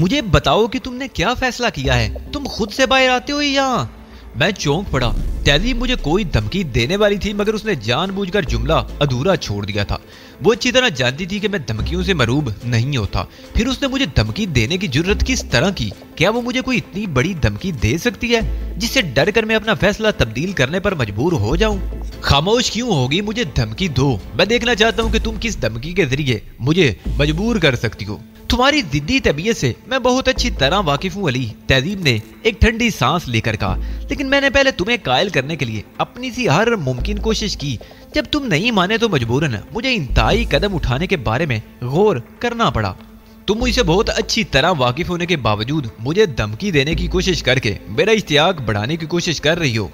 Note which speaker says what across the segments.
Speaker 1: مجھے بتاؤ کہ تم نے کیا فیصلہ کیا ہے؟ تم خود سے باہر آتے ہو یہاں؟ میں چونک پڑا۔ تہذیب مجھے کوئی دھمکی دینے والی تھی، مگر اس نے جان بوجھ کر جملہ ادھورا چھوڑ دیا تھا۔ وہ اچھی طرح جانتی تھی کہ میں دھمکیوں سے مروب نہیں ہوتا، پھر اس نے مجھے دھمکی دینے کی جرت کس طرح کی؟ کیا وہ مجھے کوئی اتنی بڑی دھمکی دے سکتی ہے جس سے ڈر کر میں اپنا فیصلہ تبدیل کرنے پر مجبور ہو جاؤں؟ خاموش کیوں ہوگی؟ مجھے دھمکی دو، میں دیکھنا چاہتا ہوں کہ تم کس دھمکی کے ذریعے مجھے مجبور کر سکتی ہو۔ تمہاری ضدی طبیعت سے میں بہت اچھی طرح واقف ہوں علی، تہذیب نے ایک ٹھنڈی سانس لے کر کہا، لیکن میں نے پہلے تمہیں قائل کرنے کے لیے اپنی سی ہر ممکن کوشش کی۔ جب تم نہیں مانے تو مجبوراً مجھے انتہائی قدم اٹھانے کے بارے میں غور کرنا پڑا۔ تم مجھ سے بہت اچھی طرح واقف ہونے کے باوجود مجھے دھمکی دینے کی کوشش کر کے میرا اشتیاق بڑھانے کی کوشش کر رہی ہو۔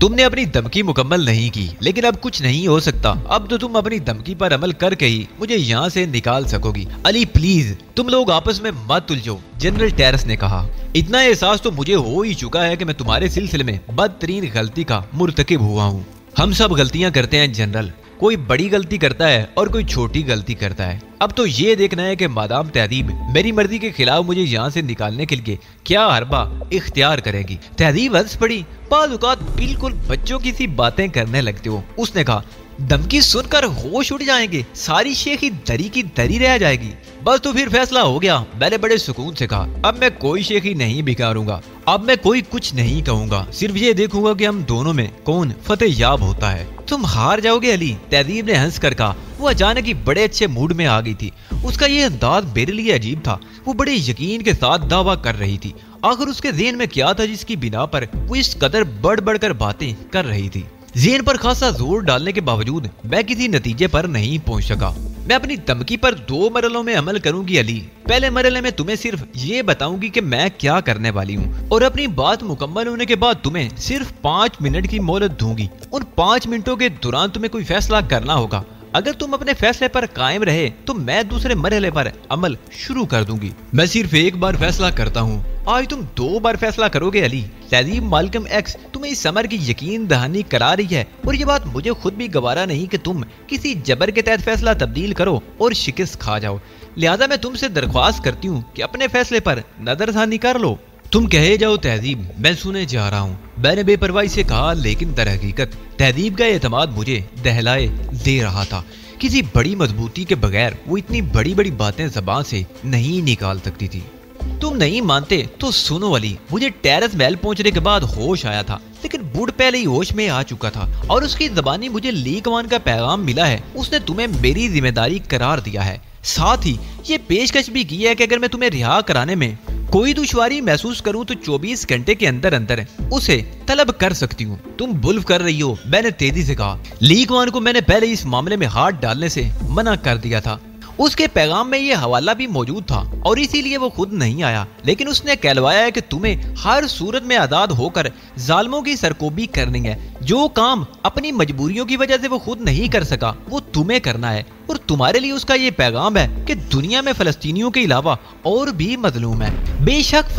Speaker 1: تم نے اپنی دھمکی مکمل نہیں کی، لیکن اب کچھ نہیں ہو سکتا۔ اب تو تم اپنی دھمکی پر عمل کر کے ہی مجھے یہاں سے نکال سکو گی۔ علی پلیز تم لوگ آپس میں مت الجھو، جنرل ٹیرس نے کہا۔ اتنا احساس تو مجھے ہو ہی چکا ہے کہ میں تمہارے سلسلے میں بدترین غلطی کا مرتکب ہوا ہوں۔ ہم سب غلطیاں کرتے ہیں جنرل، کوئی بڑی غلطی کرتا ہے اور کوئی چھوٹی غلطی کرتا ہے۔ اب تو یہ دیکھنا ہے کہ مادام تہذیب میری مرضی کے خلاف مجھے یہاں سے نکالنے کے لیے کیا حربہ اختیار کرے گی۔ تہذیب ہنس پڑی۔ بعض اوقات بالکل بچوں کی سی باتیں کرنے لگتے ہو، اس نے کہا۔ دھمکی سن کر ہوش اڑ جائیں گے، ساری شیخی دری کی دری رہ جائے گی۔ بس تو پھر فیصلہ ہو گیا، میں نے بڑے سکون سے کہا۔ اب میں کوئی شیخی نہیں بکاروں گا، اب میں کوئی کچھ نہیں کہوں گا، صرف یہ دیکھوں گا کہ ہم دونوں میں کون فتح یاب ہوتا ہے۔ تم ہار جاؤ گے علی، تہذیب نے ہنس کر کہا۔ وہ اچانک ہی بڑے اچھے موڈ میں آ گئی تھی۔ اس کا یہ انداز میرے لیے عجیب تھا۔ وہ بڑے یقین کے ساتھ دعویٰ کر رہی تھی۔ آخر اس کے ذہن میں کیا تھا جس کی بنا پر وہ اس قدر بڑھ بڑھ کر باتیں کر رہی تھی؟ ذہن پر خاصا زور ڈالنے کے باوجود میں کسی نتیجے پر نہیں پہنچ سکا۔ میں اپنی دھمکی پر 2 مرحلوں میں عمل کروں گی علی۔ پہلے مرحلے میں تمہیں صرف یہ بتاؤں گی کہ میں کیا کرنے والی ہوں، اور اپنی بات مکمل ہونے کے بعد تمہیں صرف 5 منٹ کی مہلت دوں گی۔ ان 5 منٹوں کے دوران تمہیں کوئی فیصلہ کرنا ہوگا۔ اگر تم اپنے فیصلے پر قائم رہے تو میں دوسرے مرحلے پر عمل شروع کر دوں گی۔ میں صرف ایک بار فیصلہ کرتا ہوں، آج تم 2 بار فیصلہ کرو گے علی۔ تہذیب مالکم ایکس تمہیں اس امر کی یقین دہانی کرا رہی ہے، اور یہ بات مجھے خود بھی گوارا نہیں کہ تم کسی جبر کے تحت فیصلہ تبدیل کرو اور شکست کھا جاؤ۔ لہذا میں تم سے درخواست کرتی ہوں کہ اپنے فیصلے پر نظر ثانی کر لو۔ تم کہے جاؤ تہذیب، میں سنے جا رہا ہوں، میں نے بے پرواہی سے کہا، لیکن در حقیقت تہذیب کا اعتماد مجھے دہلائے دے رہا تھا۔ کسی بڑی مضبوطی کے بغیر وہ اتنی بڑی بڑی باتیں زبان سے نہیں نکال سکتی تھی۔ تم نہیں مانتے تو سنو علی، مجھے ٹیرس محل پہنچنے کے بعد ہوش آیا تھا، لیکن بوڑھ پہلے ہی ہوش میں آ چکا تھا، اور اس کی زبانی مجھے لیگ وان کا پیغام ملا ہے۔ اس نے تمہیں میری ذمہ داری قرار دیا ہے، ساتھ ہی یہ پیشکش بھی کی ہے کہ اگر میں تمہیں رہا کرانے میں کوئی دشواری محسوس کروں تو 24 گھنٹے کے اندر اندر اسے طلب کر سکتی ہوں۔ تم بلف کر رہی ہو، میں نے تیزی سے کہا۔ لیگ وان کو میں نے پہلے اس معاملے میں ہاتھ ڈالنے سے منع کر دیا تھا۔ اس کے پیغام میں یہ حوالہ بھی موجود تھا، اور اسی لیے وہ خود نہیں آیا، لیکن اس نے کہلوایا ہے کہ تمہیں ہر صورت میں آزاد ہو کر ظالموں کی سرکوبی کرنی ہے۔ جو کام اپنی مجبوریوں کی وجہ سے وہ خود نہیں کر سکا وہ تمہیں کرنا ہے، اور تمہارے لیے اس کا یہ پیغام ہے کہ دنیا میں فلسطینیوں کے علاوہ اور بھی مظلوم ہیں۔ بے شک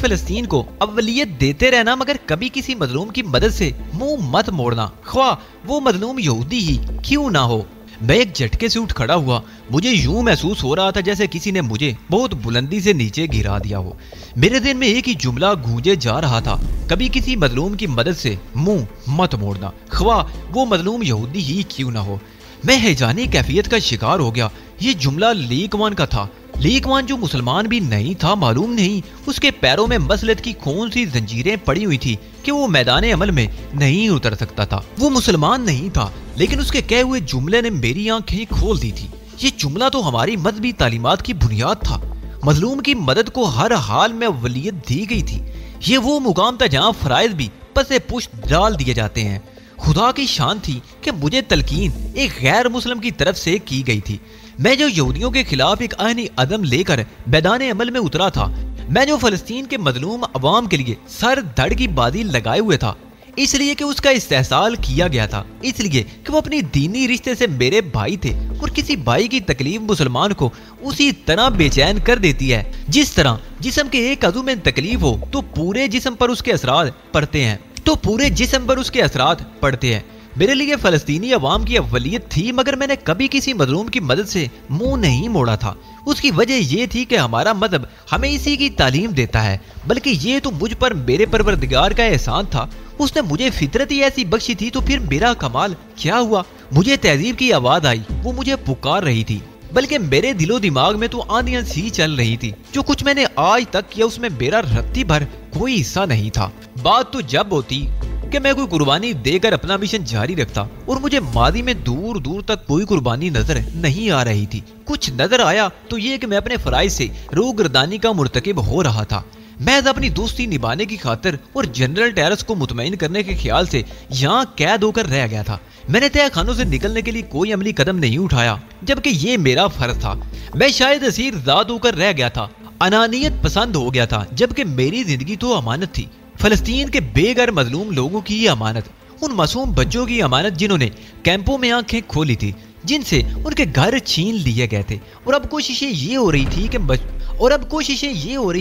Speaker 1: فلسطین کو اولیت دیتے رہنا، مگر کبھی کسی مظلوم کی مدد سے منہ مت موڑنا، خواہ وہ مظلوم یہودی ہی کیوں نہ ہو۔ میں ایک جھٹکے سے اٹھ کھڑا ہوا۔ مجھے یوں محسوس ہو رہا تھا جیسے کسی نے مجھے بہت بلندی سے نیچے گرا دیا ہو۔ میرے ذہن میں ایک ہی جملہ گونجے جا رہا تھا، کبھی کسی مظلوم کی مدد سے منہ مت موڑنا، خواہ وہ مظلوم یہودی ہی کیوں نہ ہو۔ میں ہیجانی کیفیت کا شکار ہو گیا۔ یہ جملہ لیگ وان کا تھا۔ لیگ وان جو مسلمان بھی نہیں تھا، معلوم نہیں اس کے پیروں میں مسلط کی کون سی زنجیریں پڑی ہوئی تھی کہ وہ میدان عمل میں نہیں اتر سکتا تھا۔ وہ مسلمان نہیں تھا، لیکن اس کے کہے ہوئے جملے نے میری آنکھیں کھول دی تھی۔ یہ جملہ تو ہماری مذہبی تعلیمات کی بنیاد تھا۔ مظلوم کی مدد کو ہر حال میں اولیت دی گئی تھی۔ یہ وہ مقام تھا جہاں فرائض بھی پسے پشت ڈال دیے جاتے ہیں۔ خدا کی شان تھی کہ مجھے تلقین ایک غیر مسلم کی طرف سے کی گئی تھی۔ میں جو یہودیوں کے خلاف ایک آئینی عدم لے کر میدان عمل میں اترا تھا، میں جو فلسطین کے مظلوم عوام کے لیے سر دھڑ کی بازی لگائے ہوئے تھا، اس لیے کہ اس کا استحصال کیا گیا تھا، اس لیے کہ وہ اپنی دینی رشتے سے میرے بھائی تھے، اور کسی بھائی کی تکلیف مسلمان کو اسی طرح بے چین کر دیتی ہے جس طرح جسم کے ایک عضو میں تکلیف ہو تو پورے جسم پر اس کے اثرات پڑتے ہیں۔ میرے لیے فلسطینی عوام کی اولیت تھی، مگر میں نے کبھی کسی مظلوم کی مدد سے منہ نہیں موڑا تھا۔ اس کی وجہ یہ تھی کہ ہمارا مذہب ہمیں اسی کی تعلیم دیتا ہے، بلکہ یہ تو مجھ پر میرے پروردگار کا احسان تھا۔ اس نے مجھے فطرت ہی ایسی بخشی تھی، تو پھر میرا کمال کیا ہوا؟ مجھے تہذیب کی آواز آئی، وہ مجھے پکار رہی تھی، بلکہ میرے دل و دماغ میں تو آندیاں سی چل رہی تھی۔ جو کچھ میں نے آج تک کیا اس میں میرا رتی بھر کوئی حصہ نہیں تھا۔ بات تو جب ہوتی کہ میں کوئی قربانی دے کر اپنا مشن جاری رکھتا، اور مجھے ماضی میں دور دور تک کوئی قربانی نظر نہیں آ رہی تھی۔ کچھ نظر آیا تو یہ کہ میں اپنے فرائض سے روگردانی کا مرتکب ہو رہا تھا۔ محض اپنی دوستی نبھانے کی خاطر اور جنرل ٹیرس کو مطمئن کرنے کے خیال سے یہاں قید ہو کر رہ گیا تھا۔ میں نے تہہ خانوں سے نکلنے کے لیے کوئی عملی قدم نہیں اٹھایا، جبکہ یہ میرا فرض تھا۔ میں شاید اسیر ذات ہو کر رہ گیا تھا، انانیت پسند ہو گیا تھا، جبکہ میری زندگی تو امانت تھی، فلسطین کے بے گھر مظلوم لوگوں کی یہ امانت، ان معصوم بچوں کی امانت جنہوں نے کیمپوں میں آنکھیں کھولی تھی، جن سے ان کے گھر چھین لیے گئے تھے، اور اب کوششیں یہ ہو رہی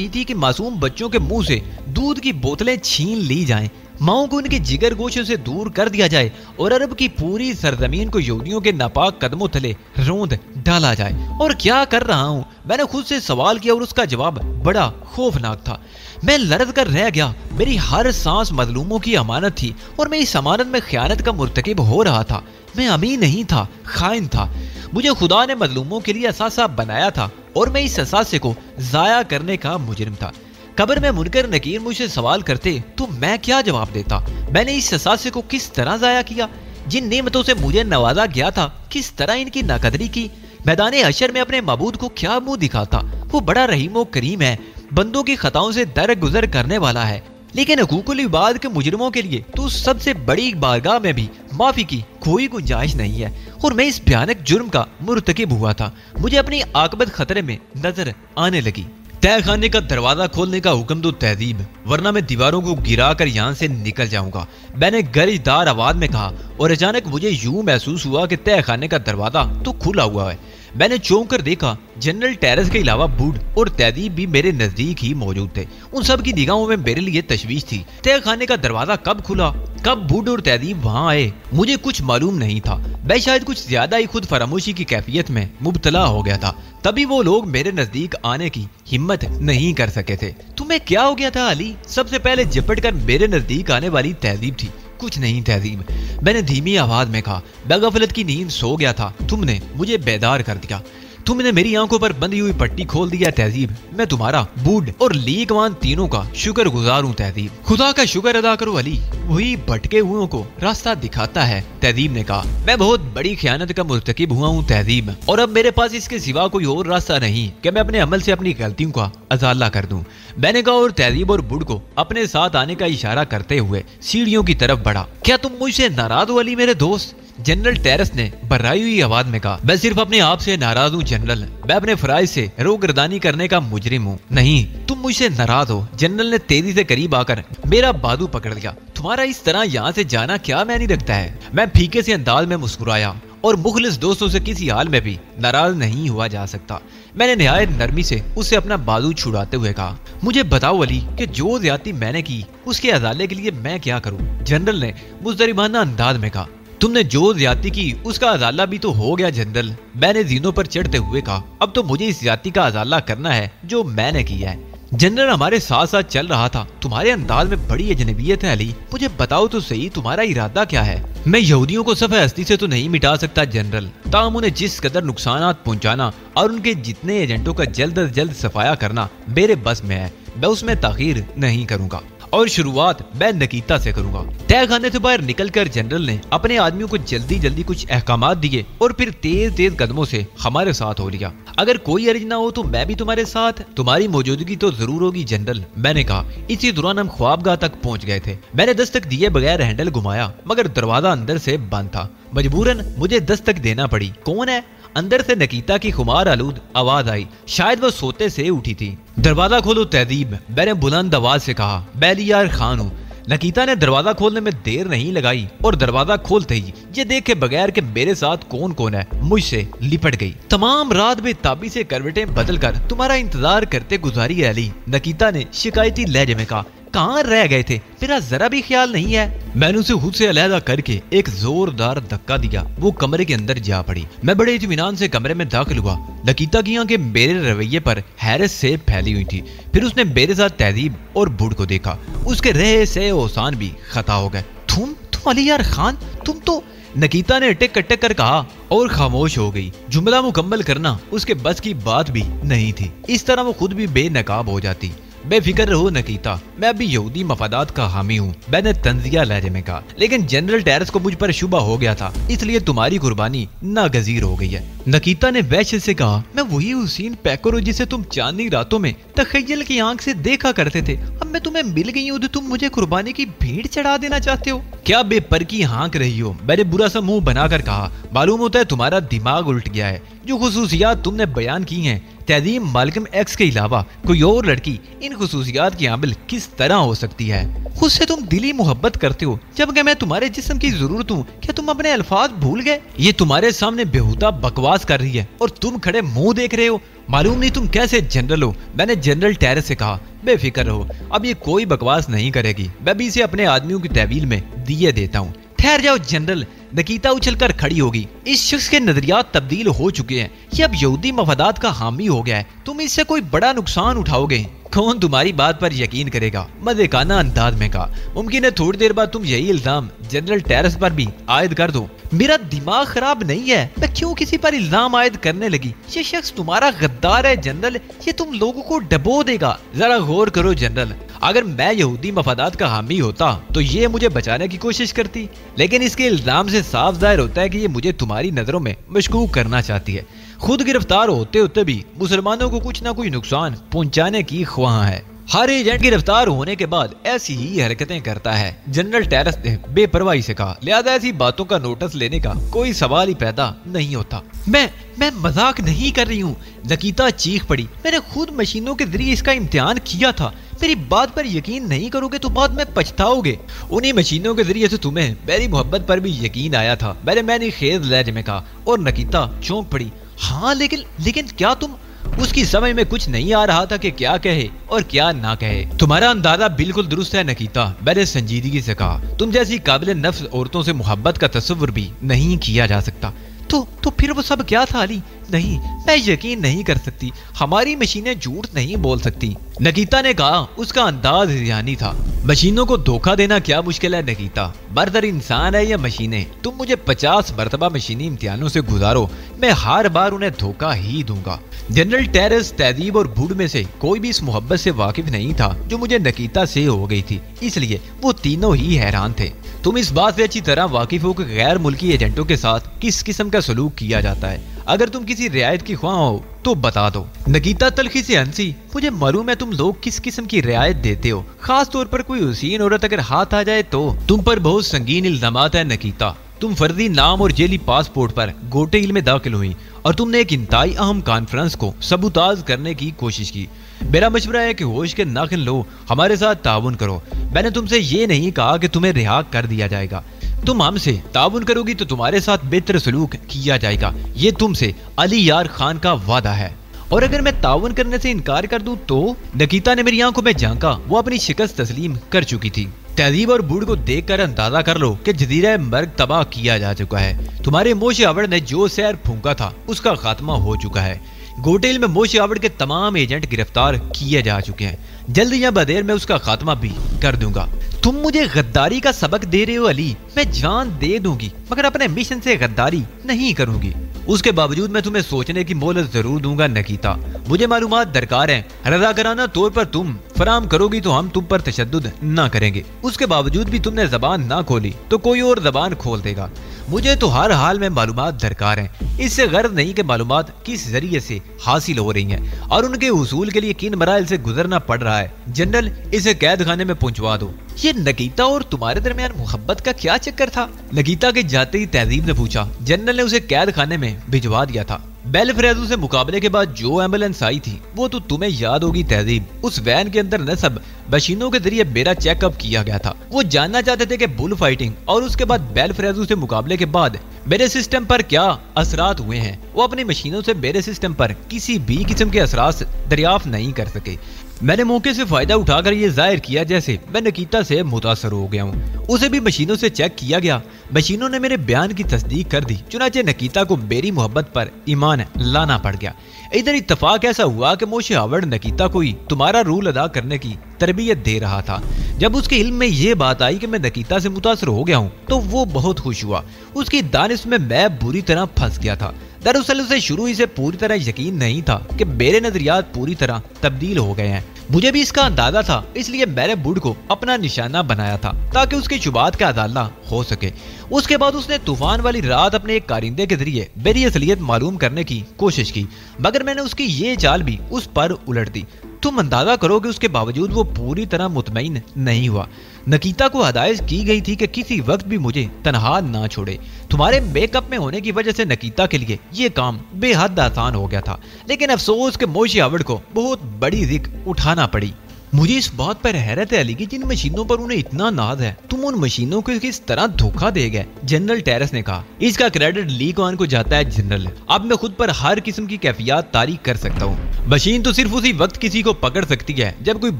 Speaker 1: تھی کہ معصوم بچوں کے منہ سے دودھ کی بوتلیں چھین لی جائیں، ماؤں کو ان کے جگر گوشوں سے دور کر دیا جائے، اور عرب کی پوری سرزمین کو یہودیوں کے ناپاک قدموں تلے روند ڈالا جائے۔ اور کیا کر رہا ہوں؟ میں نے خود سے سوال کیا، اور اس کا جواب بڑا خوفناک تھا۔ میں لرز کر رہ گیا۔ میری ہر سانس مظلوموں کی امانت تھی، اور میں اس امانت میں خیانت کا مرتکب ہو رہا تھا۔ میں امین نہیں تھا، خائن تھا۔ مجھے خدا نے مظلوموں کے لیے اثاثہ بنایا تھا، اور میں اس اثاثے کو ضائع کرنے کا مجرم تھا۔ قبر میں منکر نکیر مجھ سے سوال کرتے تو میں کیا جواب دیتا؟ میں نے اس اثاثے کو کس طرح ضائع کیا؟ جن نعمتوں سے مجھے نوازا گیا تھا، کس طرح ان کی ناقدری کی؟ میدان حشر میں اپنے معبود کو کیا منہ دکھاتا؟ وہ بڑا رحیم و کریم ہے، بندوں کی خطاؤں سے درگزر کرنے والا ہے، لیکن حقوق العباد کے مجرموں کے لیے تو سب سے بڑی بارگاہ میں بھی معافی کی کوئی گنجائش نہیں ہے۔ اور میں اس بھیانک جرم کا مرتکب ہوا تھا۔ مجھے اپنی عاقبت خطرے میں نظر آنے لگی۔ تہہ خانے کا دروازہ کھولنے کا حکم دو تہذیب، ورنہ میں دیواروں کو گرا کر یہاں سے نکل جاؤں گا، میں نے گرج دار آواز میں کہا، اور اچانک مجھے یوں محسوس ہوا کہ تہہ خانے کا دروازہ تو کھلا ہوا ہے۔ میں نے چونک کر دیکھا، جنرل ٹیرس کے علاوہ بوڈ اور تہذیب بھی میرے نزدیک ہی موجود تھے۔ ان سب کی نگاہوں میں میرے لیے تشویش تھی۔ تہہ خانے کا دروازہ کب کھلا، کب بوڈ اور تہذیب وہاں آئے، مجھے کچھ معلوم نہیں تھا۔ میں شاید کچھ زیادہ ہی خود فراموشی کی کیفیت میں مبتلا ہو گیا تھا، تبھی وہ لوگ میرے نزدیک آنے کی ہمت نہیں کر سکے تھے۔ تمہیں کیا ہو گیا تھا علی؟ سب سے پہلے جپٹ کر میرے نزدیک آنے والی تہذیب تھی۔ کچھ نہیں تہذیب، میں نے دھیمی آواز میں کہا، میں غفلت کی نیند سو گیا تھا، تم نے مجھے بیدار کر دیا، تم نے میری آنکھوں پر بندھی ہوئی پٹی کھول دیا تہذیب۔ میں تمہارا، بوڈ اور لیگ وان تینوں کا شکر گزار ہوں تہذیب۔ خدا کا شکر ادا کرو علی، وہی بھٹکے ہوئوں کو راستہ دکھاتا ہے، تہذیب نے کہا۔ میں بہت بڑی خیانت کا مرتکب ہوا ہوں تہذیب، اور اب میرے پاس اس کے سوا کوئی اور راستہ نہیں کہ میں اپنے عمل سے اپنی غلطیوں کا ازالہ کر دوں، میں نے کہا، اور تہذیب اور بوڈ کو اپنے ساتھ آنے کا اشارہ کرتے ہوئے سیڑھیوں کی طرف بڑھا۔ کیا تم مجھ سے ناراض ہو علی میرے دوست؟ جنرل ٹیرس نے بھرائی ہوئی آواز میں کہا۔ میں صرف اپنے آپ سے ناراض ہوں جنرل، میں اپنے فرائض سے روگردانی کرنے کا مجرم ہوں۔ نہیں، تم مجھ سے ناراض ہو۔ جنرل نے تیزی سے قریب آ کر میرا بازو پکڑ لیا۔ تمہارا اس طرح یہاں سے جانا کیا معنی رکھتا ہے؟ میں پھیکے سے انداز میں مسکرایا، اور مخلص دوستوں سے کسی حال میں بھی ناراض نہیں ہوا جا سکتا۔ میں نے نہایت نرمی سے اس سے اپنا بازو چھڑاتے ہوئے کہا، مجھے بتاؤ علی کہ جو زیادتی میں نے کی اس کے ازالے کے لیے میں کیا کروں؟ جنرل نے مضطربانہ انداز میں کہا، تم نے جو زیادتی کی اس کا ازالہ بھی تو ہو گیا جنرل۔ میں نے زینوں پر چڑھتے ہوئے کہا، اب تو مجھے اس زیادتی کا ازالہ کرنا ہے جو میں نے کیا ہے۔ جنرل ہمارے ساتھ ساتھ چل رہا تھا، تمہارے انداز میں بڑی اجنبیت ہے علی، مجھے بتاؤ تو صحیح تمہارا ارادہ کیا ہے؟ میں یہودیوں کو صفحہ ہستی سے تو نہیں مٹا سکتا جنرل، تاہم انہیں جس قدر نقصانات پہنچانا اور ان کے جتنے ایجنٹوں کا جلد از جلد صفایا کرنا میرے بس میں ہے، میں اس میں تاخیر نہیں کروں گا، اور شروعات میں نکیتا سے کروں گا۔ تہہ خانے سے باہر نکل کر جنرل نے اپنے آدمیوں کو جلدی جلدی کچھ احکامات دیے، اور پھر تیز تیز قدموں سے ہمارے ساتھ ہو لیا۔ اگر کوئی عرض نہ ہو تو میں بھی تمہارے ساتھ، تمہاری موجودگی تو ضرور ہوگی جنرل، میں نے کہا۔ اسی دوران ہم خوابگاہ تک پہنچ گئے تھے۔ میں نے دستک دیے بغیر ہینڈل گھمایا، مگر دروازہ اندر سے بند تھا، مجبوراً مجھے دستک دینا پڑی۔ کون ہے؟ اندر سے نکیتا کی خمار آلود آواز آئی، شاید وہ سوتے سے اٹھی تھی۔ دروازہ کھولو تہذیب، میں نے بلند آواز سے کہا، میں لیار خان ہوں۔ نکیتا نے دروازہ کھولنے میں دیر نہیں لگائی، اور دروازہ کھولتے ہی یہ دیکھے بغیر کہ میرے ساتھ کون کون ہے مجھ سے لپٹ گئی۔ تمام رات بے تابی سے کروٹیں بدل کر تمہارا انتظار کرتے گزاری ہے علی، نکیتا نے شکایتی لہجے میں کہا۔ کہاں رہ گئے تھے؟ میرا ذرا بھی خیال نہیں ہے۔ میں نے اسے خود سے علیحدہ کر کے ایک زوردار دھکا دیا، وہ کمرے کے اندر جا پڑی۔ میں بڑے اطمینان سے کمرے میں داخل ہوا۔ نکیتا کی آنکھیں میرے رویے پر حیرت سے پھیلی ہوئی تھی۔ پھر اس نے میرے ساتھ تہذیب اور بوڑھ کو دیکھا، اس کے رہے سے اوسان بھی خطا ہو گئے۔ تم علی یار خان، تم تو، نکیتا نے اٹک اٹک کر کہا اور خاموش ہو گئی۔ جملہ مکمل کرنا اس کے بس کی بات بھی نہیں تھی، اس طرح وہ خود بھی بے نقاب ہو جاتی۔ بے فکر رہو نکیتا، میں ابھی یہودی مفادات کا حامی ہوں، میں نے طنزیہ لہجے میں کہا، لیکن جنرل ٹیرس کو مجھ پر شبہ ہو گیا تھا، اس لیے تمہاری قربانی ناگزیر ہو گئی ہے۔ نکیتا نے وحشت سے کہا، میں وہی حسین پیکر ہوں جسے تم چاندنی راتوں میں تخیل کی آنکھ سے دیکھا کرتے تھے، اب میں تمہیں مل گئی ہوں تو تم مجھے قربانی کی بھیڑ چڑھا دینا چاہتے ہو؟ کیا بے پر کی ہانک رہی ہو؟ میں نے برا سا منہ بنا کر کہا، معلوم ہوتا ہے تمہارا دماغ الٹ گیا ہے۔ جو خصوصیات تم نے بیان کی ہیں، تہذیب مالکم ایکس کے علاوہ کوئی اور لڑکی ان خصوصیات کی حامل کس طرح ہو سکتی ہے؟ خود سے تم دلی محبت کرتے ہو، جبکہ میں تمہارے جسم کی ضرورت ہوں، کیا تم اپنے الفاظ بھول گئے؟ یہ تمہارے سامنے بےہودہ بکواس کر رہی ہے اور تم کھڑے منہ دیکھ رہے ہو۔ معلوم نہیں تم کیسے جنرل ہو۔ میں نے جنرل ٹیرس سے کہا، بے فکر رہو، اب یہ کوئی بکواس نہیں کرے گی، میں بھی اسے اپنے آدمیوں کی تحویل میں دیے دیتا ہوں۔ ٹھہر جاؤ جنرل، نکیتا اچھل کر کھڑی ہوگی، اس شخص کے نظریات تبدیل ہو چکے ہیں، یہ اب یہودی مفادات کا حامی ہو گیا ہے، تم اس سے کوئی بڑا نقصان اٹھاؤ گے۔ کون تمہاری بات پر یقین کرے گا؟ مزے کانہ انداز میں کہا، ممکن ہے تھوڑی دیر بعد تم یہی الزام جنرل ٹیرس پر بھی عائد کر دو۔ میرا دماغ خراب نہیں ہے، میں کیوں کسی پر الزام عائد کرنے لگی؟ یہ شخص تمہارا غدار ہے جنرل، یہ تم لوگوں کو ڈبو دے گا۔ ذرا غور کرو جنرل، اگر میں یہودی مفادات کا حامی ہوتا تو یہ مجھے بچانے کی کوشش کرتی، لیکن اس کے الزام سے صاف ظاہر ہوتا ہے کہ یہ مجھے تمہاری نظروں میں مشکوک کرنا چاہتی ہے۔ خود گرفتار ہوتے ہوتے بھی مسلمانوں کو کچھ نہ کچھ نقصان پہنچانے کی خواہاں ہے۔ ہر ایجنٹ گرفتار ہونے کے بعد ایسی ہی حرکتیں کرتا ہے، جنرل ٹیرس نے بے پرواہی سے کہا، لہذا ایسی باتوں کا نوٹس لینے کا کوئی سوال ہی پیدا نہیں ہوتا۔ میں مذاق نہیں کر رہی ہوں، نکیتا چیخ پڑی، میں نے خود مشینوں کے ذریعے اس کا امتحان کیا تھا، میری بات پر یقین نہیں کرو گے تو بعد میں پچھتاؤ گے۔ انہی مشینوں کے ذریعے سے تمہیں میری محبت پر بھی یقین آیا تھا، میں نے خیز لہجے میں کہا، اور نکیتا چونک پڑی۔ ہاں لیکن کیا تم، اس کی سمجھ میں کچھ نہیں آ رہا تھا کہ کیا کہے اور کیا نہ کہے۔ تمہارا اندازہ بالکل درست ہے نکیتا، میں نے سنجیدگی سے کہا، تم جیسی قابل نفس عورتوں سے محبت کا تصور بھی نہیں کیا جا سکتا۔ تو پھر وہ سب کیا تھا علی؟ نہیں، میں یقین نہیں کر سکتی، ہماری مشینیں جھوٹ نہیں بول سکتی، نکیتا نے کہا، اس کا انداز ذہنی تھا۔ مشینوں کو دھوکہ دینا کیا مشکل ہے نکیتا، برتر انسان ہے یا مشینیں؟ تم مجھے 50 مرتبہ مشینی امتحانوں سے گزارو، میں ہر بار انہیں دھوکہ ہی دوں گا۔ جنرل ٹیرس، تہذیب اور بوڑھ میں سے کوئی بھی اس محبت سے واقف نہیں تھا جو مجھے نکیتا سے ہو گئی تھی، اس لیے وہ تینوں ہی حیران تھے۔ تم اس بات سے اچھی طرح واقف ہو کہ غیر ملکی ایجنٹوں کے ساتھ کس قسم کا سلوک کیا جاتا ہے، اگر تم کسی رعایت کی خواہاں ہو تو بتا دو۔ نکیتا تلخی سے ہنسی، مجھے معلوم ہے تم لوگ کس قسم کی رعایت دیتے ہو، خاص طور پر کوئی حسین عورت اگر ہاتھ آ جائے تو۔ تم پر بہت سنگین الزامات ہیں نکیتا، تم فرضی نام اور جیلی پاسپورٹ پر گوٹے ہل میں داخل ہوئی اور تم نے ایک انتہائی اہم کانفرنس کو سبوتاژ کرنے کی کوشش کی۔ میرا مشورہ ہے کہ ہوش کے ناخن لو، ہمارے ساتھ تعاون کرو۔ میں نے تم سے یہ نہیں کہا کہ تمہیں رہا کر دیا جائے گا، تم ہم سے تعاون کرو گی تو تمہارے ساتھ بہتر سلوک کیا جائے گا، یہ تم سے علی یار خان کا وعدہ ہے۔ اور اگر میں تعاون کرنے سے انکار کر دوں تو؟ نکیتا نے میری آنکھوں میں جھانکا، وہ اپنی شکست تسلیم کر چکی تھی۔ تہذیب اور بوڑھ کو دیکھ کر اندازہ کر لو کہ جزیرہ مرگ تباہ کیا جا چکا ہے، تمہارے موش آوڑ نے جو سیر پھونکا تھا اس کا خاتمہ ہو چکا ہے، گوٹیل میں موش آوڑ کے تمام ایجنٹ گرفتار کیے جا چکے ہیں، جلد یا بدیر میں اس کا خاتمہ بھی کر دوں گا۔ تم مجھے غداری کا سبق دے رہے ہو علی، میں جان دے دوں گی مگر اپنے مشن سے غداری نہیں کروں گی، اس کے باوجود میں تمہیں سوچنے کی مہلت ضرور دوں گا نکیتا، مجھے معلومات درکار ہیں، رضاکارانہ طور پر تم فراہم کرو گی تو ہم تم پر تشدد نہ کریں گے، اس کے باوجود بھی تم نے زبان نہ کھولی تو کوئی اور زبان کھول دے گا، مجھے تو ہر حال میں معلومات درکار ہیں، اس سے غرض نہیں کہ معلومات کس ذریعے سے حاصل ہو رہی ہیں اور ان کے حصول کے لیے کن مراحل سے گزرنا پڑ رہا ہے، جنرل اسے قید خانے میں پہنچوا دو۔ یہ نکیتا اور تمہارے درمیان محبت کا کیا چکر تھا؟ نکیتا کے جاتے ہی تہذیب نے پوچھا۔ جنرل نے اسے قید خانے میں بھجوا دیا تھا، بیل فریزو سے مقابلے کے بعد جو ایمبولینس آئی تھی وہ تو تمہیں یاد ہوگی تہذیب، اس وین کے اندر نصب مشینوں کے ذریعے میرا چیک اپ کیا گیا تھا، وہ جاننا چاہتے تھے کہ بل فائٹنگ اور اس کے بعد بیل فریزو سے مقابلے کے بعد میرے سسٹم پر کیا اثرات ہوئے ہیں، وہ اپنی مشینوں سے میرے سسٹم پر کسی بھی قسم کے اثرات دریافت نہیں کر سکے، میں نے موقع سے فائدہ اٹھا کر یہ ظاہر کیا جیسے میں نکیتا سے متاثر ہو گیا ہوں۔ اسے بھی مشینوں سے چیک کیا گیا، مشینوں نے میرے بیان کی تصدیق کر دی، چنانچہ نکیتا کو میری محبت پر ایمان لانا پڑ گیا۔ ادھر اتفاق ایسا ہوا کہ موشی ہاورڈ نکیتا کو ہی تمہارا رول ادا کرنے کی تربیت دے رہا تھا۔ جب اس کے علم میں یہ بات آئی کہ میں نکیتا سے متاثر ہو گیا ہوں تو وہ بہت خوش ہوا۔ اس کی دانش میں بری طرح پھنس گیا تھا۔ دراصل اسے شروع ہی سے پوری طرح یقین نہیں تھا کہ میرے نظریات پوری طرح تبدیل ہو گئے ہیں۔ مجھے بھی اس کا اندازہ تھا، اس لیے میں نے بوڑھ کو اپنا نشانہ بنایا تھا تاکہ اس کے شبہات کا ازالہ ہو سکے۔ اس کے بعد اس نے طوفان والی رات اپنے ایک کارندے کے ذریعے میری اصلیت معلوم کرنے کی کوشش کی، مگر میں نے اس کی یہ چال بھی اس پر الٹ دی۔ تم اندازہ کرو کہ اس کے باوجود وہ پوری طرح مطمئن نہیں ہوا۔ نکیتا کو ہدایت کی گئی تھی کہ کسی وقت بھی مجھے تنہا نہ چھوڑے۔ تمہارے میک اپ میں ہونے کی وجہ سے نکیتا کے لیے یہ کام بے حد آسان ہو گیا تھا، لیکن افسوس کہ موشی ہاورڈ کو بہت بڑی رسک اٹھانا پڑی۔ مجھے اس بات پر حیرت ہے علی کہ جن مشینوں پر انہیں اتنا ناز ہے تم ان مشینوں کو کس طرح دھوکہ دے گئے۔ جنرل ٹیرس نے کہا، اس کا کریڈٹ لی کوان کو جاتا ہے جنرل، اب میں خود پر ہر قسم کی کیفیات طاری کر سکتا ہوں۔ مشین تو صرف اسی وقت کسی کو پکڑ سکتی ہے جب کوئی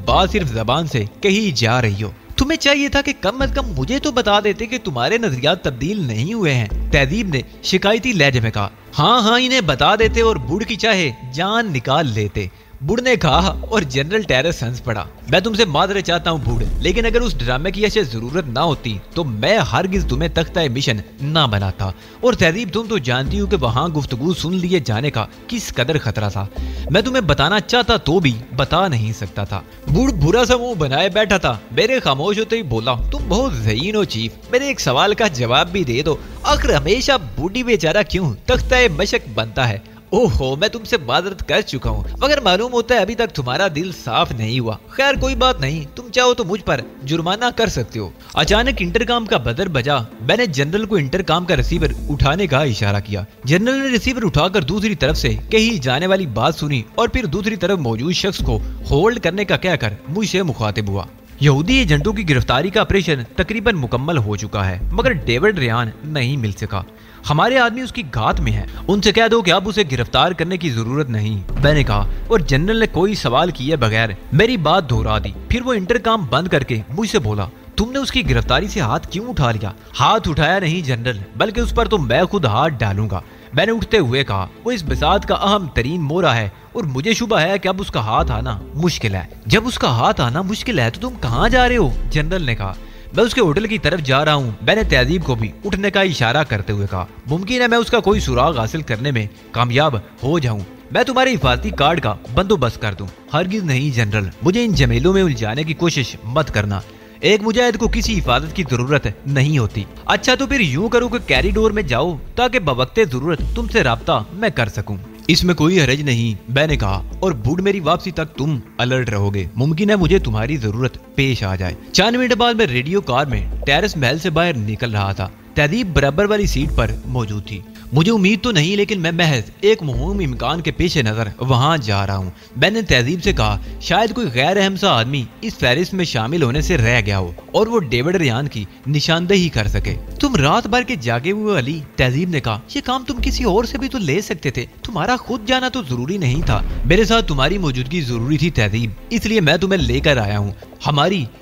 Speaker 1: بات صرف زبان سے کہی جا رہی ہو۔ تمہیں چاہیے تھا کہ کم از کم مجھے تو بتا دیتے کہ تمہارے نظریات تبدیل نہیں ہوئے ہیں۔ تہذیب نے شکایتی لہجے میں کہا، ہاں انہیں بتا دیتے اور بوڑھ کی چاہے جان نکال لیتے۔ بوڑھ نے کہا اور جنرل ٹیرس ہنس پڑا۔ میں تم سے معذرت چاہتا ہوں بوڑھ، لیکن اگر اس ڈرامے کی ایسے ضرورت نہ ہوتی تو میں ہرگز تمہیں تختہ مشن نہ بناتا۔ اور تہذیب تم تو جانتی ہو کہ وہاں گفتگو سن لیے جانے کا کس قدر خطرہ تھا۔ میں تمہیں بتانا چاہتا تو بھی بتا نہیں سکتا تھا۔ بوڑھ برا سا منہ بنائے بیٹھا تھا۔ میرے خاموش ہوتے ہی بولا، تم بہت ذہین ہو چیف، میرے ایک سوال کا جواب بھی دے دو، آخر ہمیشہ بوڑھی بیچارہ کیوں تختہ مشق بنتا ہے؟ اوہو، میں تم سے معذرت کر چکا ہوں، مگر معلوم ہوتا ہے ابھی تک تمہارا دل صاف نہیں ہوا۔ خیر کوئی بات نہیں، تم چاہو تو مجھ پر جرمانہ کر سکتے ہو۔ اچانک انٹرکام کا بدر بجا۔ میں نے جنرل کو انٹرکام کا ریسیور اٹھانے کا اشارہ کیا۔ جنرل نے ریسیور اٹھا کر دوسری طرف سے کہی جانے والی بات سنی اور پھر دوسری طرف موجود شخص کو ہولڈ کرنے کا کہہ کر مجھ سے مخاطب ہوا۔ یہودی ایجنٹوں کی گرفتاری کا آپریشن تقریباً مکمل ہو چکا ہے، مگر ڈیوڈ ریان نہیں مل سکا۔ ہمارے آدمی اس کی گھات میں ہیں، ان سے کہہ دو کہ اب اسے گرفتار کرنے کی ضرورت نہیں، میں نے کہا، اور جنرل نے کوئی سوال کیے بغیر میری بات دہرا دی۔ پھر وہ انٹرکام بند کر کے مجھ سے بولا، تم نے اس کی گرفتاری سے ہاتھ کیوں اٹھا لیا؟ ہاتھ اٹھایا نہیں جنرل، بلکہ اس پر تو میں خود ہاتھ ڈالوں گا، میں نے اٹھتے ہوئے کہا۔ وہ اس بساط کا اہم ترین مورا ہے اور مجھے شبہ ہے کہ اب اس کا ہاتھ آنا مشکل ہے۔ جب اس کا ہاتھ آنا مشکل ہے تو تم کہاں جا رہے ہو؟ جنرل نے کہا۔ میں اس کے ہوٹل کی طرف جا رہا ہوں، میں نے تہذیب کو بھی اٹھنے کا اشارہ کرتے ہوئے کہا۔ ممکن ہے میں اس کا کوئی سراغ حاصل کرنے میں کامیاب ہو جاؤں، میں تمہارے حفاظتی کارڈ کا بندوبست کر دوں۔ ہرگز نہیں جنرل، مجھے ان جمیلوں میں الجھانے کی کوشش مت کرنا، ایک مجاہد کو کسی حفاظت کی ضرورت نہیں ہوتی۔ اچھا تو پھر یوں کرو کہ کیریڈور میں جاؤ تاکہ بوقت ضرورت تم سے رابطہ میں کر سکوں۔ اس میں کوئی حرج نہیں، میں نے کہا، اور بوڑھ میری واپسی تک تم الرٹ رہو گے، ممکن ہے مجھے تمہاری ضرورت پیش آ جائے۔ 4 منٹ بعد میں ریڈیو کار میں ٹیرس محل سے باہر نکل رہا تھا۔ تہذیب برابر والی سیٹ پر موجود تھی۔ مجھے امید تو نہیں، لیکن میں محض ایک مہم امکان کے پیش نظر وہاں جا رہا ہوں۔ میں نے تہذیب سے کہا، شاید کوئی غیر اہم سا آدمی اس فہرست میں شامل ہونے سے رہ گیا ہو اور وہ ڈیوڈ ریان کی نشاندہی کر سکے۔ تم رات بھر کے جاگے ہوئے علی، تہذیب نے کہا، یہ کام تم کسی اور سے بھی تو لے سکتے تھے، تمہارا خود جانا تو ضروری نہیں تھا۔ میرے ساتھ تمہاری موجودگی ضروری تھی تہذیب، اس لیے میں تمہیں لے کر آیا ہوں۔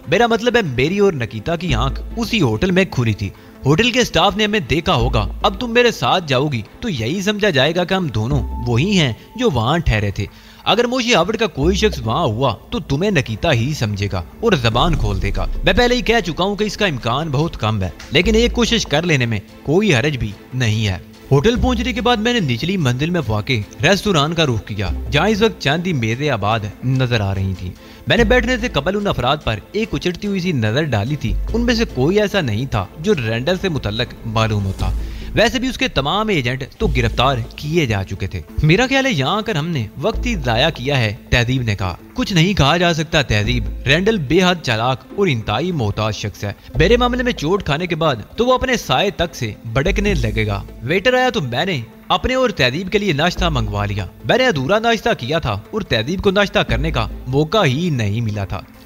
Speaker 1: میرا مطلب ہے میری اور نکیتا کی آنکھ اسی ہوٹل میں کھلی تھی۔ ہوٹل کے سٹاف نے ہمیں دیکھا ہوگا، اب تم میرے ساتھ جاؤ گی تو یہی سمجھا جائے گا کہ ہم دونوں وہی ہیں جو وہاں ٹھہرے تھے۔ اگر موشی ہاورڈ کا کوئی شخص وہاں ہوا تو تمہیں نکیتا ہی سمجھے گا اور زبان کھول دے گا۔ میں پہلے ہی کہہ چکا ہوں کہ اس کا امکان بہت کم ہے، لیکن ایک کوشش کر لینے میں کوئی حرج بھی نہیں ہے۔ ہوٹل پہنچنے کے بعد میں نے نچلی منزل میں واقع ریستوران کا رخ کیا، جہاں اس وقت چاندی میزیں آباد نظر آ رہی تھیں۔ میں نے بیٹھنے سے قبل ان افراد پر ایک اچڑتی ہوئی سی نظر ڈالی تھی، ان میں سے کوئی ایسا نہیں تھا جو رینڈل سے متعلق معلوم ہوتا۔ ویسے بھی اس کے تمام ایجنٹ تو گرفتار کیے جا چکے تھے۔ میرا خیال ہے یہاں آکر ہم نے وقت ہی ضائع کیا ہے، تہذیب نے کہا۔ کچھ نہیں کہا جا سکتا تہذیب، رینڈل بے حد چالاک اور انتہائی محتاج شخص ہے۔ میرے معاملے میں چوٹ کھانے کے بعد تو وہ اپنے سائے تک سے بھڑکنے لگے گا۔ ویٹر آیا تو میں نے اپنے اور تہذیب کے لیے ناشتہ منگوا لیا۔ میں نے ادھورا ناشتہ کیا تھا اور تہذیب کو ناشتہ کرنے کا موقع ہی نہیں ملا تھا۔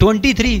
Speaker 1: 23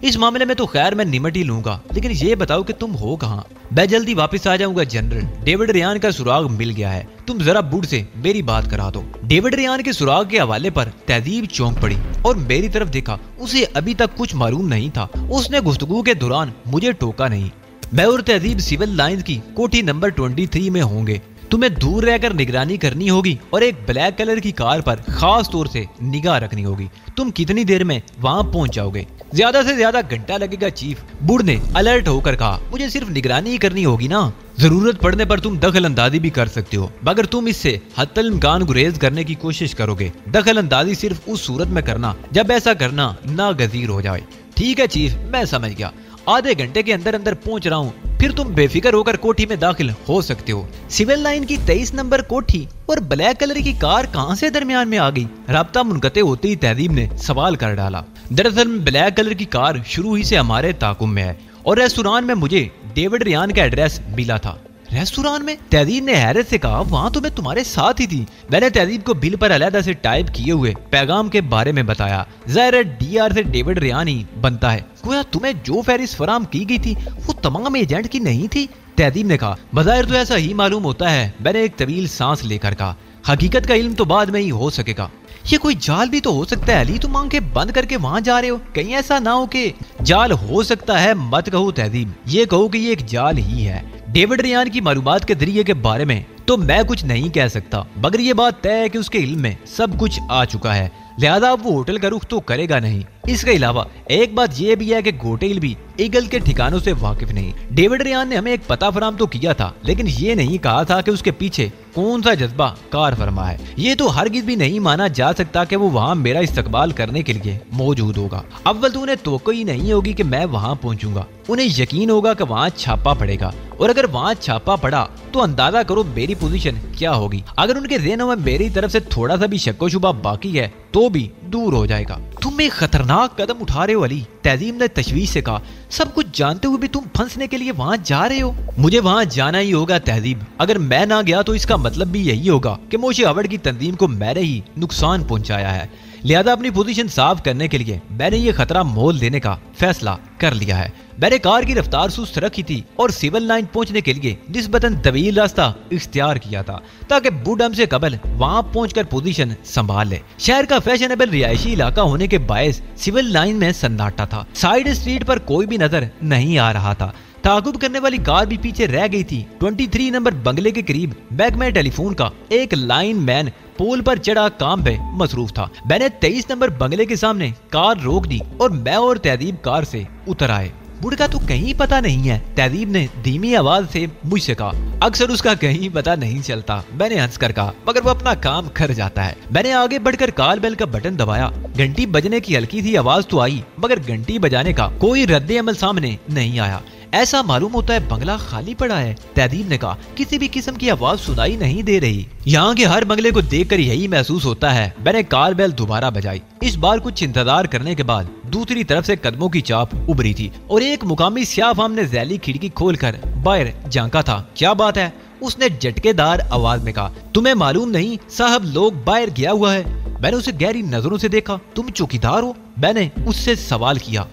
Speaker 1: اس معاملے میں تو خیر میں نمٹ ہی لوں گا، لیکن یہ بتاؤ کہ تم ہو کہاں؟ میں جلدی واپس آ جاؤں گا جنرل، ڈیوڈ ریان کا سراغ مل گیا ہے، تم ذرا بوڑھ سے میری بات کرا دو۔ ڈیوڈ ریان کے سراغ کے حوالے پر تہذیب چونک پڑی اور میری طرف دیکھا، اسے ابھی تک کچھ معلوم نہیں تھا۔ اس نے گفتگو کے دوران مجھے ٹوکا نہیں۔ میں اور تہذیب سول لائنز کی کوٹھی نمبر 23 میں ہوں گے، تمہیں دور رہ کر نگرانی کرنی ہوگی اور ایک بلیک کلر کی کار پر خاص طور سے نگاہ رکھنی ہوگی۔ تم کتنی دیر میں وہاں پہنچ جاؤ گے؟ زیادہ سے زیادہ گھنٹہ لگے گا چیف، بوڑھ نے الرٹ ہو کر کہا۔ مجھے صرف نگرانی ہی کرنی ہوگی نا، ضرورت پڑنے پر تم دخل اندازی بھی کر سکتے ہو، مگر تم اس سے حتی الامکان گریز کرنے کی کوشش کرو گے۔ دخل اندازی صرف اس صورت میں کرنا جب ایسا کرنا ناگزیر ہو جائے۔ ٹھیک ہے چیف، میں سمجھ گیا، آدھے گھنٹے کے اندر اندر پہنچ رہا ہوں، پھر تم بے فکر ہو کر کوٹھی میں داخل ہو سکتے ہو۔ سول لائن کی 23 نمبر کوٹھی اور بلیک کلر کی کار کہاں سے درمیان میں آ گئی؟ رابطہ منقطع ہوتے ہی تہذیب نے سوال کر ڈالا۔ دراصل بلیک کلر کی کار شروع ہی سے ہمارے تعاقب میں ہے اور ریستوران میں مجھے ڈیوڈ ریان کا ایڈریس ملا تھا۔ ریستوران میں؟ تہذیب نے حیرت سے کہا، وہاں تو میں تمہارے ساتھ ہی تھی۔ میں نے تہذیب کو بل پر علیحدہ سے ٹائپ کیے ہوئے پیغام کے بارے میں بتایا۔ ظاہر ہے ڈی آر سے ڈیوڈ ریان ہی بنتا ہے، گویا تمہیں جو فہرست فراہم کی گئی تھی وہ تمام ایجنٹ کی نہیں تھی؟ تہذیب نے کہا، بظاہر تو ایسا ہی معلوم ہوتا ہے۔ میں نے ایک طویل سانس لے کر کہا، حقیقت کا علم تو بعد میں ہی ہو سکے گا۔ یہ کوئی جال بھی تو ہو سکتا ہے علی، تم آنکھیں بند کر کے وہاں جا رہے ہو، کہیں ایسا نہ ہو کہ… جال ہو سکتا ہے مت کہو تہذیب، یہ کہو کہ یہ ایک جال ہی ہے۔ ڈیوڈ ریان کی معلومات کے ذریعے کے بارے میں تو میں کچھ نہیں کہہ سکتا، مگر یہ بات طے ہے کہ اس کے علم میں سب کچھ آ چکا ہے، لہذا اب وہ ہوٹل کا رخ تو کرے گا نہیں۔ اس کے علاوہ ایک بات یہ بھی ہے کہ گوٹیل بھی ایگل کے ٹھکانوں سے واقف نہیں۔ ڈیوڈ ریان نے ہمیں ایک پتہ فراہم تو کیا تھا، لیکن یہ نہیں کہا تھا کہ اس کے پیچھے کون سا جذبہ کار فرما ہے۔ یہ تو ہرگز بھی نہیں مانا جا سکتا کہ وہ وہاں میرا استقبال کرنے کے لیے موجود ہوگا۔ اول تو انہیں توقع ہی نہیں ہوگی کہ میں وہاں پہنچوں گا، انہیں یقین ہوگا کہ وہاں چھاپا پڑے گا، اور اگر وہاں چھاپا پڑا تو اندازہ کرو میری پوزیشن کیا ہوگی۔ اگر ان کے ذہنوں میں میری طرف سے تھوڑا سا بھی شک و شبہ باقی ہے تو بھی دور ہو جائے گا۔ تم ایک خطرناک قدم اٹھا رہے ہو علی، تہذیب نے تشویش سے کہا، سب کچھ جانتے ہوئے بھی تم پھنسنے کے لیے وہاں جا رہے ہو۔ مجھے وہاں جانا ہی ہوگا تہذیب، اگر میں نہ گیا تو اس کا مطلب بھی یہی ہوگا کہ موشی ہاورڈ کی تنظیم کو میں نے ہی نقصان پہنچایا ہے، لہذا اپنی پوزیشن صاف کرنے کے لیے میں نے یہ خطرہ مول لینے کا فیصلہ کر لیا ہے۔ میں نے کار کی رفتار سست رکھی تھی اور سول لائن پہنچنے کے لیے نسبتاً طویل راستہ اختیار کیا تھا تاکہ بوڈم سے قبل وہاں پہنچ کر پوزیشن سنبھال لے۔ شہر کا فیشنیبل رہائشی علاقہ ہونے کے باعث سول لائن میں سناٹا تھا، سائیڈ اسٹریٹ پر کوئی بھی نظر نہیں آ رہا تھا۔ تعاقب کرنے والی کار بھی پیچھے رہ گئی تھی۔ 23 نمبر بنگلے کے قریب بیک میں ٹیلی فون کا ایک لائن مین پول پر چڑھا کام پہ مصروف تھا۔ میں نے 23 نمبر بنگلے کے سامنے کار روک دی اور میں اور تہذیب کار سے اتر آئے۔ بوڑھ کا تو کہیں پتہ نہیں ہے، تہذیب نے دھیمی آواز سے مجھ سے کہا، اکثر اس کا کہیں پتہ نہیں چلتا۔ میں نے ہنس کر کہا، مگر وہ اپنا کام کر جاتا ہے۔ میں نے آگے بڑھ کر کال بیل کا بٹن دبایا، گھنٹی بجنے کی ہلکی سی آواز تو آئی، مگر گھنٹی بجانے کا کوئی رد عمل سامنے نہیں آیا۔ ایسا معلوم ہوتا ہے بنگلہ خالی پڑا ہے، تہذیب نے کہا، کسی بھی قسم کی آواز سنائی نہیں دے رہی۔ یہاں کے ہر بنگلے کو دیکھ کر یہی محسوس ہوتا ہے۔ میں نے کال بیل دوبارہ بجائی۔ اس بار کچھ انتظار کرنے کے بعد دوسری طرف سے قدموں کی چاپ ابھری تھی اور ایک مقامی سیاہ فام نے ذیلی کھڑکی کھول کر باہر جھانکا تھا۔ کیا بات ہے؟ اس نے جھٹکے دار آواز میں کہا، تمہیں معلوم نہیں صاحب لوگ باہر گیا ہوا ہے؟ میں نے اسے گہری نظروں سے دیکھا۔ تم چوکیدار ہو؟ میں نے اس سے سوال کیا۔